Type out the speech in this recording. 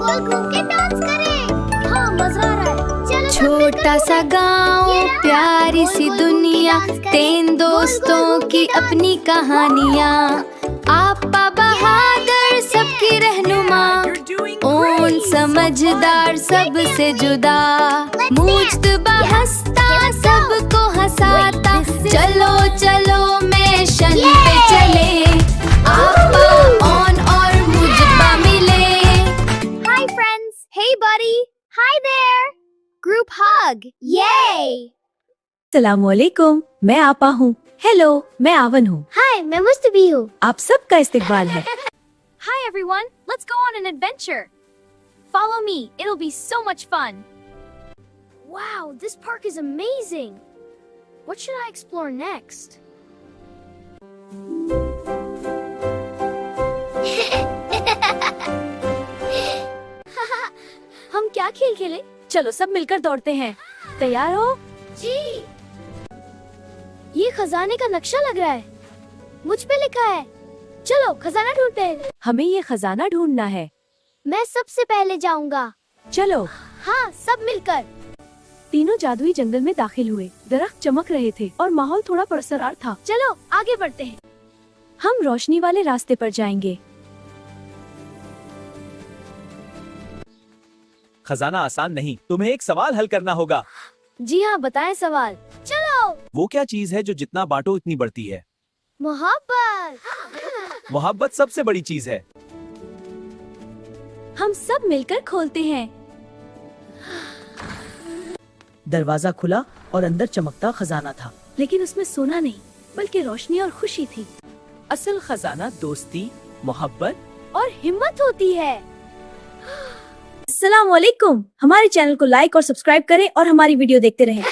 गोल घूम के डांस करें। हाँ मजा आ रहा है। चलो छोटा सा गांव, प्यारी सी दुनिया, 3 दोस्तों की अपनी कहानियाँ। आपा बहादुर सबकी रहनुमा, ओन समझदार सबसे जुदा, मुज्तबा हंसता सबको हंसाता। चलो चलो मिशन पे चले, आपा ओन और मुज्तबा मिले। Hi friends. Hey buddy. Hi there. Group hug. Yay. अस्सलामुअलैकुम, मैं आपा हूँ। हेलो, मैं आवन हूँ। Hi, मैं मुस्तबी हूँ। आप सबका इस्तकबाल है। Hi everyone, let's go on an adventure. Follow me, it'll be so much fun. Wow, this park is amazing. What should I explore next? हम क्या खेल खेले? चलो सब मिलकर दौड़ते हैं। तैयार हो? जी। ये खजाने का नक्शा लग रहा है। मुझ पे लिखा है। चलो खजाना ढूंढते हैं। हमें ये खजाना ढूंढना है। मैं सबसे पहले जाऊंगा। चलो। हाँ, सब मिलकर। तीनों जादुई जंगल में दाखिल हुए। दरख्त चमक रहे थे और माहौल थोड़ा पुरसरार था। चलो आगे बढ़ते हैं। हम रोशनी वाले रास्ते पर जाएंगे। खजाना आसान नहीं, तुम्हें एक सवाल हल करना होगा। जी हाँ, बताएं सवाल। चलो। वो क्या चीज है जो जितना बांटो उतनी बढ़ती है? मोहब्बत। मोहब्बत सबसे बड़ी चीज है। हम सब मिलकर खोलते हैं। दरवाजा खुला और अंदर चमकता खजाना था। लेकिन उसमें सोना नहीं, बल्कि रोशनी और खुशी थी। असल खजाना दोस्ती, मोहब्बत और हिम्मत होती है। अस्सलामुअलैकुम। हमारे चैनल को लाइक और सब्सक्राइब करें और हमारी वीडियो देखते रहें।